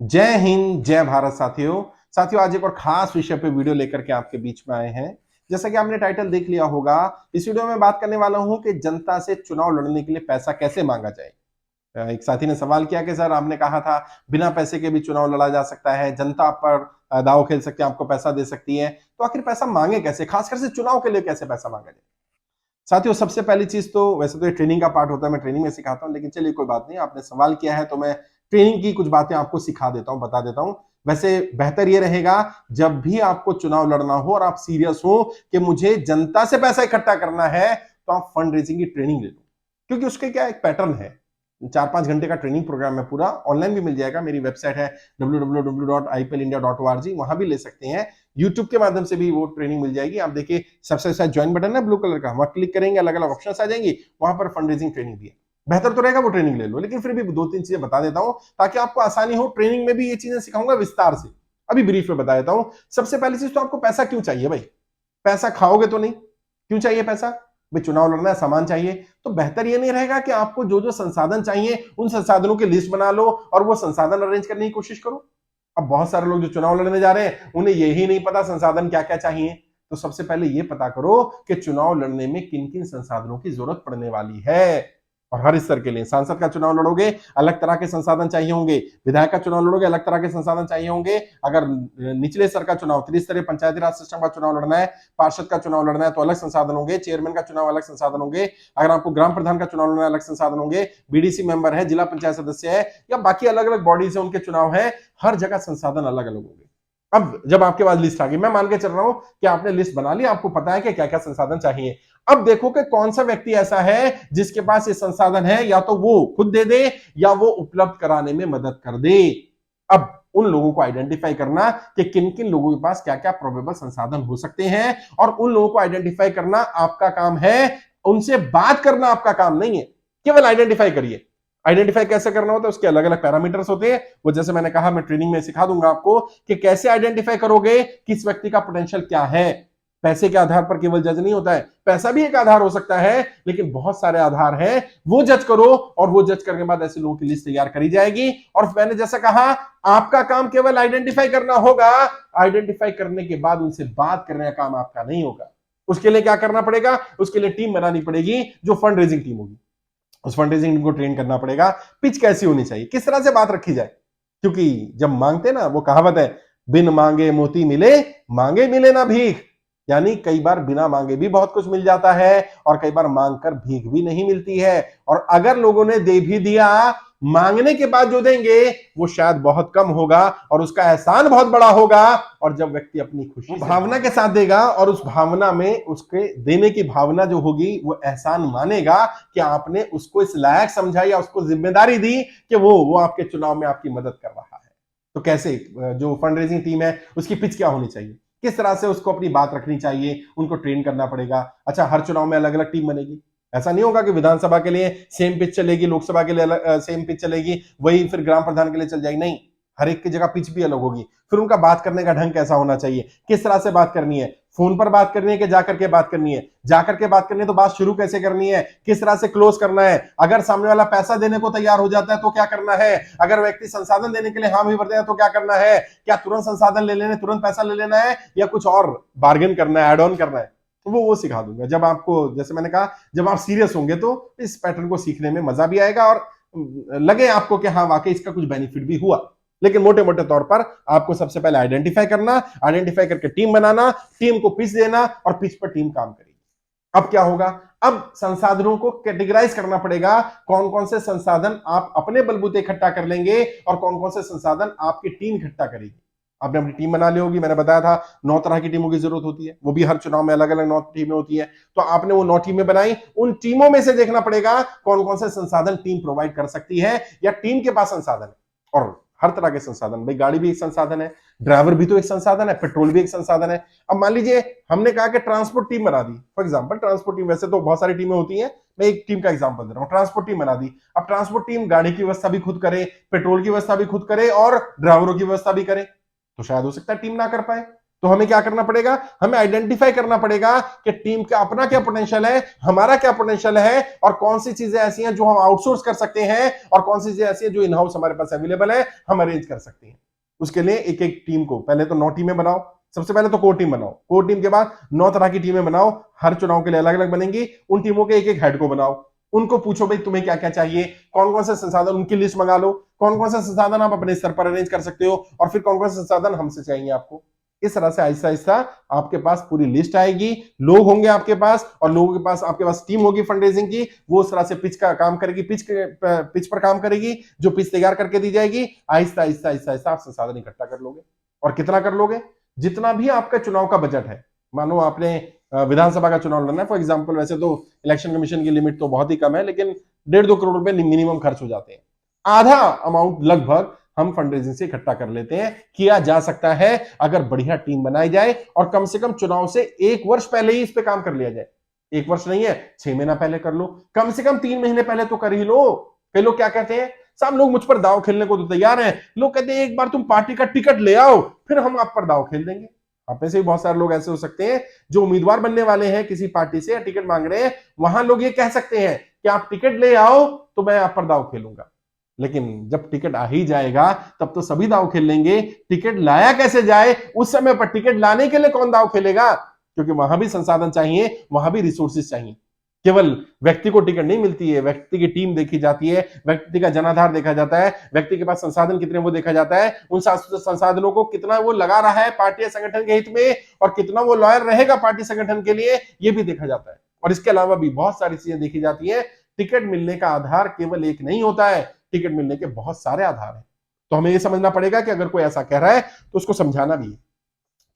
जय हिंद, जय भारत। साथियों साथियों आज एक और खास विषय पे वीडियो लेकर के आपके बीच में आए हैं। जैसा कि आपने टाइटल देख लिया होगा, इस वीडियो में बात करने वाला हूं कि जनता से चुनाव लड़ने के लिए पैसा कैसे मांगा जाए। एक साथी ने सवाल किया कि सर, आपने कहा था बिना पैसे के भी चुनाव लड़ा जा सकता है, जनता आप पर दाव खेल सकती है, आपको पैसा दे सकती है, तो आखिर पैसा मांगे कैसे, खासकर से चुनाव के लिए कैसे पैसा मांगा जाए। साथियों सबसे पहली चीज तो वैसे तो ये ट्रेनिंग का पार्ट होता है, मैं ट्रेनिंग में सिखाता हूं, लेकिन चलिए कोई बात नहीं, आपने सवाल किया है तो मैं ट्रेनिंग की कुछ बातें आपको सिखा देता हूं, बता देता हूं। वैसे बेहतर ये रहेगा जब भी आपको चुनाव लड़ना हो और आप सीरियस हो कि मुझे जनता से पैसा इकट्ठा करना है, तो आप फंड रेजिंग की ट्रेनिंग ले लो। क्योंकि उसके क्या एक पैटर्न है, 4-5 घंटे का ट्रेनिंग प्रोग्राम है, पूरा ऑनलाइन भी मिल जाएगा। मेरी वेबसाइट है www.iplindia.org, वहां भी ले सकते हैं। यूट्यूब के माध्यम से भी वो ट्रेनिंग मिल जाएगी। आप देखिए सबसे साथ ज्वाइन बटन है ब्लू कलर का, वहां क्लिक करेंगे, अलग अलग ऑप्शन आ जाएंगी, वहां पर फंड रेजिंग ट्रेनिंग भी है। बेहतर तो रहेगा वो ट्रेनिंग ले लो, लेकिन फिर भी 2-3 चीजें बता देता हूं ताकि आपको आसानी हो। ट्रेनिंग में भी ये चीजें सिखाऊंगा विस्तार से, अभी ब्रीफ में बता देता हूं। सबसे पहली चीज तो आपको पैसा क्यों चाहिए भाई, पैसा खाओगे तो नहीं, क्यों चाहिए पैसा भाई, चुनाव लड़ना है, सामान चाहिए। तो बेहतर ये नहीं रहेगा कि आपको जो जो संसाधन चाहिए उन संसाधनों की लिस्ट बना लो और वो संसाधन अरेंज करने की कोशिश करो। अब बहुत सारे लोग जो चुनाव लड़ने जा रहे हैं उन्हें यही नहीं पता संसाधन क्या क्या चाहिए। तो सबसे पहले यह पता करो कि चुनाव लड़ने में किन किन संसाधनों की जरूरत पड़ने वाली है। और हर स्तर के लिए, सांसद का चुनाव लड़ोगे अलग तरह के संसाधन चाहिए होंगे, विधायक का चुनाव लड़ोगे अलग तरह के संसाधन चाहिए होंगे। अगर निचले स्तर का चुनाव, त्रिस्तरीय पंचायती राज सिस्टम का चुनाव लड़ना है, पार्षद का चुनाव लड़ना है, तो अलग संसाधन होंगे, चेयरमैन का चुनाव अलग संसाधन होंगे। अगर आपको ग्राम प्रधान का चुनाव लड़ना है अलग संसाधन होंगे, बीडीसी मेंबर है, जिला पंचायत सदस्य है, या बाकी अलग अलग बॉडीज है उनके चुनाव है, हर जगह संसाधन अलग अलग होंगे। अब जब आपके पास लिस्ट आ गई, मैं मान के चल रहा हूं कि आपने लिस्ट बना ली, आपको पता है कि क्या क्या संसाधन चाहिए। अब देखो कि कौन सा व्यक्ति ऐसा है जिसके पास ये संसाधन है, या तो वो खुद दे दे या वो उपलब्ध कराने में मदद कर दे। अब उन लोगों को आइडेंटिफाई करना कि किन किन लोगों के पास क्या क्या प्रोबेबल संसाधन हो सकते हैं, और उन लोगों को आइडेंटिफाई करना आपका काम है, उनसे बात करना आपका काम नहीं है। केवल आइडेंटिफाई करिए। आइडेंटिफाई कैसे करना होता है, उसके अलग अलग पैरामीटर्स होते हैं, वो जैसे मैंने कहा मैं ट्रेनिंग में सिखा दूंगा आपको कि कैसे आइडेंटिफाई करोगे किस व्यक्ति का पोटेंशियल क्या है। पैसे के आधार पर केवल जज नहीं होता है, पैसा भी एक आधार हो सकता है, लेकिन बहुत सारे आधार हैं, वो जज करो। और वो जज करने के बाद ऐसे लोगों की लिस्ट तैयार करी जाएगी। और मैंने जैसा कहा, आपका काम केवल आइडेंटिफाई करना होगा। आइडेंटिफाई करने के बाद उनसे बात करने का काम आपका नहीं होगा। उसके लिए क्या करना पड़ेगा, उसके लिए टीम बनानी पड़ेगी जो फंड रेजिंग टीम होगी। उस फंड रेजिंग टीम को ट्रेन करना पड़ेगा, पिच कैसी होनी चाहिए, किस तरह से बात रखी जाए। क्योंकि जब मांगते ना, वो कहावत है, बिन मांगे मोती मिले, मांगे मिले ना भीख। यानी कई बार बिना मांगे भी बहुत कुछ मिल जाता है, और कई बार मांग कर भीख भी नहीं मिलती है। और अगर लोगों ने दे भी दिया, मांगने के बाद जो देंगे वो शायद बहुत कम होगा और उसका एहसान बहुत बड़ा होगा। और जब व्यक्ति अपनी खुशी भावना के साथ देगा, और उस भावना में उसके देने की भावना जो होगी, वो एहसान मानेगा कि आपने उसको इस लायक समझा या उसको जिम्मेदारी दी कि वो आपके चुनाव में आपकी मदद कर रहा है। तो कैसे, जो फंड रेजिंग टीम है उसकी पिच क्या होनी चाहिए, किस तरह से उसको अपनी बात रखनी चाहिए, उनको ट्रेन करना पड़ेगा। अच्छा, हर चुनाव में अलग अलग टीम बनेगी। ऐसा नहीं होगा कि विधानसभा के लिए सेम पिच चलेगी, लोकसभा के लिए सेम पिच चलेगी, वही फिर ग्राम प्रधान के लिए चल जाएगी। नहीं, हर एक की जगह पिच भी अलग होगी। फिर उनका बात करने का ढंग कैसा होना चाहिए, किस तरह से बात करनी है, फोन पर बात करनी है कि जाकर के बात करनी है, जाकर के बात करनी है तो बात शुरू कैसे करनी है, किस तरह से क्लोज करना है। अगर सामने वाला पैसा देने को तैयार हो जाता है तो क्या करना है, अगर व्यक्ति संसाधन देने के लिए हाँ भी भर देगा तो क्या करना है, क्या तुरंत संसाधन ले लेने, तुरंत पैसा ले लेना है, या कुछ और बार्गेन करना है, एड ऑन करना है। तो वो सिखा दूंगा। जब आपको, जैसे मैंने कहा, जब आप सीरियस होंगे तो इस पैटर्न को सीखने में मजा भी आएगा और लगे आपको कि हाँ वाकई इसका कुछ बेनिफिट भी हुआ। लेकिन मोटे मोटे तौर पर आपको सबसे पहले आइडेंटिफाई करना, आइडेंटिफाई करके टीम बनाना, टीम को पिच देना, और पिच पर टीम काम करेगी। अब क्या होगा, अब संसाधनों को कैटेगराइज करना पड़ेगा, कौन कौन से संसाधन आप अपने बलबूते इकट्ठा कर लेंगे और कौन कौन से संसाधन आपकी टीम इकट्ठा करेगी। आपने अपनी टीम बना ली होगी, मैंने बताया था 9 तरह की टीमों की जरूरत होती है, वो भी हर चुनाव में अलग अलग 9 टीमें होती है। तो आपने वो 9 टीमें बनाई, उन टीमों में से देखना पड़ेगा कौन कौन से संसाधन टीम प्रोवाइड कर सकती है, या टीम के पास संसाधन है। और हर तरह के संसाधन, भाई गाड़ी भी एक संसाधन है, ड्राइवर भी तो एक संसाधन है, पेट्रोल भी एक संसाधन है। अब मान लीजिए हमने कहा कि ट्रांसपोर्ट टीम बना दी, फॉर एग्जांपल ट्रांसपोर्ट टीम, वैसे तो बहुत सारी टीमें होती हैं, मैं एक टीम का एग्जांपल दे रहा हूं, ट्रांसपोर्ट टीम बना दी। अब ट्रांसपोर्ट टीम गाड़ी की व्यवस्था भी खुद करे, पेट्रोल की व्यवस्था भी खुद करे और ड्राइवरों की व्यवस्था भी करे, तो शायद हो सकता है टीम ना कर पाए। तो हमें क्या करना पड़ेगा, हमें आइडेंटिफाई करना पड़ेगा कि टीम का अपना क्या पोटेंशियल है, हमारा क्या पोटेंशियल है, और कौन सी चीजें ऐसी हैं जो हम आउटसोर्स कर सकते हैं, और कौन सी चीजें ऐसी हैं जो इन हाउस हमारे पास अवेलेबल है, हम अरेंज कर सकते हैं। उसके लिए एक एक टीम को पहले तो 9 टीमें बनाओ। सबसे पहले तो कोर टीम बनाओ, कोर टीम के बाद 9 तरह की टीमें बनाओ, हर चुनाव के लिए अलग अलग बनेंगी। उन टीमों के एक एक हेड को बनाओ, उनको पूछो भाई तुम्हें क्या क्या चाहिए, कौन कौन से संसाधन, उनकी लिस्ट मंगा लो, कौन कौन से संसाधन आप अपने स्तर पर अरेंज कर सकते हो, और फिर कौन कौन से संसाधन हमसे चाहिए आपको। इस तरह से आहिस्ता आहिस्ता आपके पास पूरी लिस्ट आएगी, लोग होंगे आपके पास, और लोगों के पास आपके पास टीम होगी फंड रेजिंग की, वो उस तरह से पिच का काम करेगी, पिच पर काम करेगी, जो पिच तैयार करके दी जाएगी। आहिस्ता आहिस्ता आहिस्ता आहिस्ता आप संसाधन इकट्ठा कर लोगे। और कितना कर लोगे, जितना भी आपका चुनाव का बजट है। मानो आपने विधानसभा का चुनाव लड़ना है फॉर एग्जाम्पल, वैसे तो इलेक्शन कमीशन की लिमिट तो बहुत ही कम है, लेकिन 1.5-2 करोड़ रुपए मिनिमम खर्च हो जाते हैं। आधा अमाउंट लगभग हम फंड रेजिंग से इकट्ठा कर लेते हैं, किया जा सकता है अगर बढ़िया टीम बनाई जाए, और कम से कम चुनाव से 1 वर्ष पहले ही इस पे काम कर लिया जाए। 1 वर्ष नहीं है, 6 महीना पहले कर लो, कम से कम 3 महीने पहले तो कर ही लो। कई लोग क्या कहते हैं, सब लोग मुझ पर दाव खेलने को तो तैयार हैं, लोग कहते हैं एक बार तुम पार्टी का टिकट ले आओ, फिर हम आप पर दाव खेल देंगे। आप में से भी बहुत सारे लोग ऐसे हो सकते हैं जो उम्मीदवार बनने वाले हैं किसी पार्टी से या टिकट मांग रहे हैं, वहां लोग ये कह सकते हैं कि आप टिकट ले आओ तो मैं आप पर दाव खेलूंगा। लेकिन जब टिकट आ ही जाएगा तब तो सभी दाव खेल लेंगे। टिकट लाया कैसे जाए, उस समय पर टिकट लाने के लिए कौन दाव खेलेगा, क्योंकि वहां भी संसाधन चाहिए, वहां भी रिसोर्सेज चाहिए। केवल व्यक्ति को टिकट नहीं मिलती है, व्यक्ति की टीम देखी जाती है, व्यक्ति का जनाधार देखा जाता है, व्यक्ति के पास संसाधन कितने वो देखा जाता है, उन संसाधनों को कितना वो लगा रहा है पार्टी या संगठन के हित में, और कितना वो लॉयल रहेगा पार्टी संगठन के लिए, ये भी देखा जाता है। और इसके अलावा भी बहुत सारी चीजें देखी जाती है। टिकट मिलने का आधार केवल एक नहीं होता है, टिकट मिलने के बहुत सारे आधार हैं। तो हमें यह समझना पड़ेगा कि अगर कोई ऐसा कह रहा है तो उसको समझाना भी है,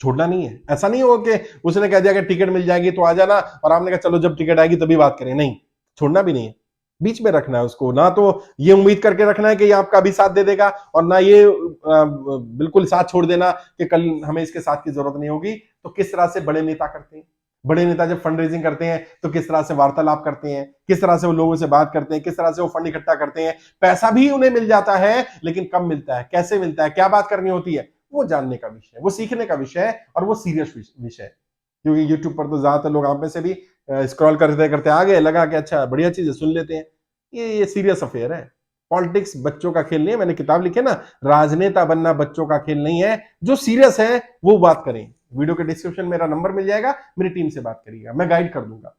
छोड़ना नहीं है। ऐसा नहीं हो कि उसने कह दिया कि टिकट मिल जाएगी तो आ जाना, और आपने कहा चलो जब टिकट आएगी तभी बात करें। नहीं, छोड़ना भी नहीं है, बीच में रखना है उसको। ना तो ये उम्मीद करके रखना है कि ये आपका भी साथ दे देगा, और ना ये बिल्कुल साथ छोड़ देना कि कल हमें इसके साथ की जरूरत नहीं होगी। तो किस तरह से बड़े नेता करते हैं, बड़े नेता जब फंड रेजिंग करते हैं तो किस तरह से वार्तालाप करते हैं, किस तरह से वो लोगों से बात करते हैं, किस तरह से वो फंड इकट्ठा करते हैं। पैसा भी उन्हें मिल जाता है, लेकिन कब मिलता है, कैसे मिलता है, क्या बात करनी होती है, वो जानने का विषय है, वो सीखने का विषय है, और वो सीरियस विषय है। क्योंकि यूट्यूब पर तो ज्यादातर लोग आप में से भी स्क्रॉल करते करते आ गए, लगा कि अच्छा बढ़िया चीज है, सुन लेते हैं। ये सीरियस अफेयर है। पॉलिटिक्स बच्चों का खेल नहीं है। मैंने किताब लिखी है ना, राजनेता बनना बच्चों का खेल नहीं है। जो सीरियस है वो बात करें। वीडियो के डिस्क्रिप्शन में मेरा नंबर मिल जाएगा, मेरी टीम से बात करिएगा, मैं गाइड कर दूंगा।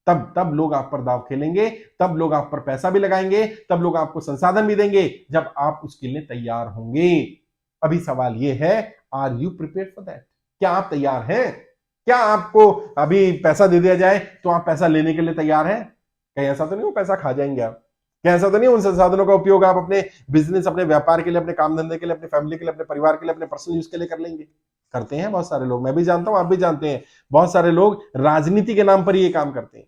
तब लोग आप पर दाव खेलेंगे, तब लोग आप पर पैसा भी लगाएंगे, तब लोग आपको संसाधन भी देंगे, जब आप उसके लिए तैयार होंगे। अभी सवाल यह है, are you prepare for that? क्या आप तैयार हैं? क्या आपको अभी पैसा दे दिया जाए तो आप पैसा लेने के लिए तैयार हैं? कहीं ऐसा तो नहीं वो पैसा खा जाएंगे आप? क्या ऐसा तो नहीं उन संसाधनों का उपयोग आप अपने बिजनेस, अपने व्यापार के लिए, अपने काम धंधे के लिए, अपनी फैमिली के लिए, अपने परिवार के लिए, अपने पर्सनल यूज के लिए कर लेंगे? करते हैं बहुत सारे लोग, मैं भी जानता हूं, आप भी जानते हैं। बहुत सारे लोग राजनीति के नाम पर ये काम करते हैं।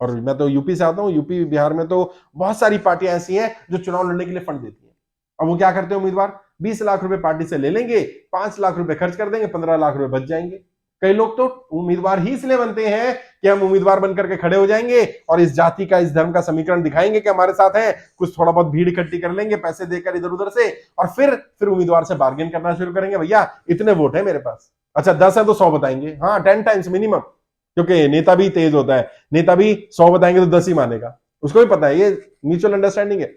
और मैं तो यूपी से आता हूं, यूपी बिहार में तो बहुत सारी पार्टियां ऐसी हैं जो चुनाव लड़ने के लिए फंड देती हैं। अब वो क्या करते हैं उम्मीदवार, 20 लाख रुपए पार्टी से ले लेंगे, 5 लाख रुपए खर्च कर देंगे, 15 लाख रुपए बच जाएंगे। कई लोग तो उम्मीदवार ही इसलिए बनते हैं कि हम उम्मीदवार बनकर के खड़े हो जाएंगे और इस जाति का, इस धर्म का समीकरण दिखाएंगे कि हमारे साथ है, कुछ थोड़ा बहुत भीड़ इकट्ठी कर लेंगे पैसे देकर इधर उधर से, और फिर उम्मीदवार से बार्गेन करना शुरू करेंगे। भैया इतने वोट है मेरे पास, अच्छा 10 है तो 100 बताएंगे, हाँ 10 टाइम्स मिनिमम, क्योंकि नेता भी तेज होता है, नेता भी 100 बताएंगे तो 10 ही मानेगा, उसको भी पता है, ये म्यूचुअल अंडरस्टैंडिंग है।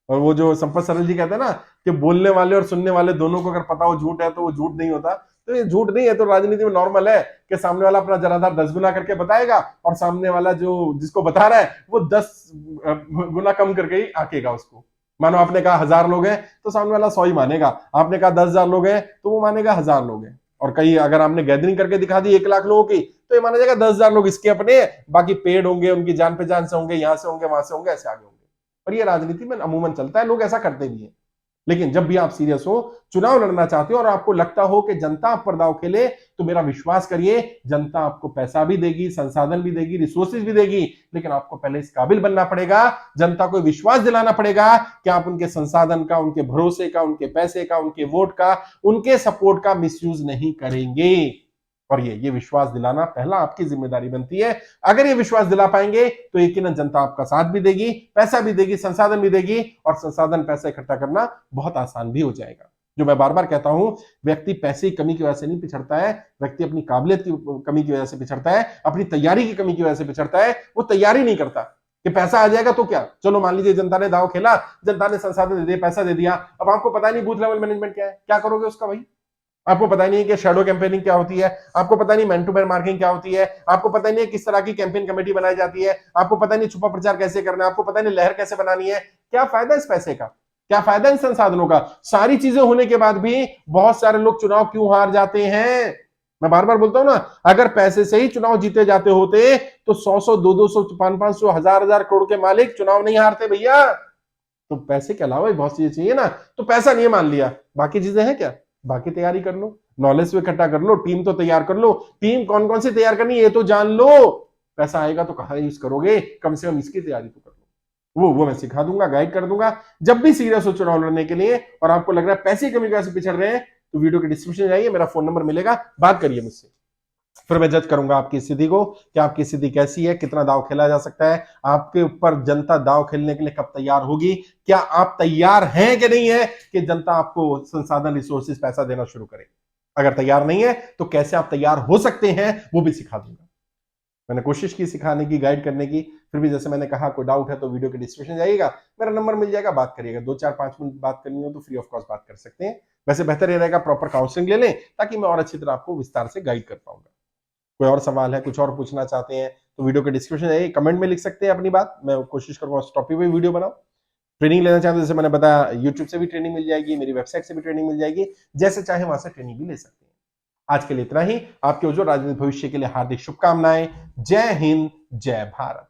और वो जो संपत सरल जी कहते हैं ना कि बोलने वाले और सुनने वाले दोनों को अगर पता हो झूठ है तो वो झूठ नहीं होता। तो ये झूठ नहीं है, तो राजनीति में नॉर्मल है कि सामने वाला अपना जनाधार 10 गुना करके बताएगा, और सामने वाला जो जिसको बता रहा है वो 10 गुना कम करके ही आकेगा उसको। मानो आपने कहा 1000 लोग हैं तो सामने वाला 100 ही मानेगा, आपने कहा 10,000 लोग हैं तो वो मानेगा 1000 लोग हैं। और कहीं अगर आपने गैदरिंग करके दिखा दी 1 लाख लोगों की तो ये माना जाएगा 10,000 लोग इसके अपने, बाकी पेड होंगे, उनकी जान पहचान से होंगे, यहां से होंगे, वहां से होंगे, ऐसे आगे होंगे। और ये राजनीति में अमूमन चलता है, लोग ऐसा करते भी हैं। लेकिन जब भी आप सीरियस हो, चुनाव लड़ना चाहते हो और आपको लगता हो कि जनता आप पर दांव खेले, तो मेरा विश्वास करिए, जनता आपको पैसा भी देगी, संसाधन भी देगी, रिसोर्सेज भी देगी, लेकिन आपको पहले इस काबिल बनना पड़ेगा, जनता को विश्वास दिलाना पड़ेगा कि आप उनके संसाधन का, उनके भरोसे का, उनके पैसे का, उनके वोट का, उनके सपोर्ट का मिसयूज नहीं करेंगे। और ये विश्वास दिलाना पहला आपकी जिम्मेदारी बनती है। अगर ये विश्वास दिला पाएंगे तो यकीनन जनता आपका साथ भी देगी, पैसा भी देगी, संसाधन भी देगी, और संसाधन पैसा इकट्ठा करना बहुत आसान भी हो जाएगा। जो मैं बार बार कहता हूं, व्यक्ति पैसे की कमी की वजह से नहीं पिछड़ता है, व्यक्ति अपनी काबिलियत की कमी की वजह से पिछड़ता है, अपनी तैयारी की कमी की वजह से पिछड़ता है। वो तैयारी नहीं करता कि पैसा आ जाएगा तो क्या, चलो मान लीजिए जनता ने दाव खेला, जनता ने संसाधन दे दिए, पैसा दे दिया, अब आपको पता नहीं बूथ लेवल मैनेजमेंट क्या है, क्या करोगे उसका भाई? आपको पता नहीं है कि शैडो कैंपेनिंग क्या होती है, आपको पता नहीं मैन टू मैन मार्केटिंग क्या होती है, आपको पता नहीं है किस तरह की कैंपेन कमेटी बनाई जाती है, आपको पता नहीं छुपा प्रचार कैसे करना है, आपको पता नहीं लहर कैसे बनानी है। क्या फायदा इस पैसे का, क्या फायदा इन संसाधनों का? सारी चीजें होने के बाद भी बहुत सारे लोग चुनाव क्यों हार जाते हैं? मैं बार बार बोलता हूं ना, अगर पैसे से ही चुनाव जीते जाते होते तो 100 200 500 1000 करोड़ के मालिक चुनाव नहीं हारते भैया। तो पैसे के अलावा भी बहुत चीजें चाहिए ना, तो पैसा नहीं मान लिया, बाकी चीजें हैं क्या? बाकी तैयारी कर लो, नॉलेज भी इकट्ठा कर लो, टीम तो तैयार कर लो, टीम कौन कौन सी तैयार करनी है ये तो जान लो। पैसा आएगा तो कहां यूज करोगे, कम से कम इसकी तैयारी तो कर लो। वो मैं सिखा दूंगा, गाइड कर दूंगा। जब भी सीरियस हो चुनाव लड़ने के लिए और आपको लग रहा है पैसे की कमी से पिछड़ रहे हैं, तो वीडियो के डिस्क्रिप्शन जाइए, मेरा फोन नंबर मिलेगा, बात करिए मुझसे। फिर मैं जज करूंगा आपकी स्थिति को कि आपकी स्थिति कैसी है, कितना दाव खेला जा सकता है, आपके ऊपर जनता दाव खेलने के लिए कब तैयार होगी, क्या आप तैयार हैं कि नहीं है कि जनता आपको संसाधन रिसोर्सेज पैसा देना शुरू करे। अगर तैयार नहीं है तो कैसे आप तैयार हो सकते हैं वो भी सिखा दूंगा। मैंने कोशिश की सिखाने की, गाइड करने की, फिर भी जैसे मैंने कहा कोई डाउट है तो वीडियो के डिस्क्रिप्शन जाइएगा, मेरा नंबर मिल जाएगा, बात करिएगा। 2-4-5 मिनट बात करनी हो तो फ्री ऑफ कॉस्ट बात कर सकते हैं। वैसे बेहतर ये रहेगा प्रॉपर काउंसलिंग ले लें ताकि मैं और अच्छी तरह आपको विस्तार से गाइड कर पाऊंगा। कोई और सवाल है, कुछ और पूछना चाहते हैं तो वीडियो के डिस्क्रिप्शन जाइए, कमेंट में लिख सकते हैं अपनी बात, मैं कोशिश करूंगा उस टॉपिक पे वीडियो बनाऊं। ट्रेनिंग लेना चाहते हैं जैसे मैंने बताया, यूट्यूब से भी ट्रेनिंग मिल जाएगी, मेरी वेबसाइट से भी ट्रेनिंग मिल जाएगी, जैसे चाहे वहां से ट्रेनिंग भी ले सकते हैं। आज के लिए इतना ही। आपके उज्जवल राजनीतिक भविष्य के लिए हार्दिक शुभकामनाएं। जय हिंद, जय भारत।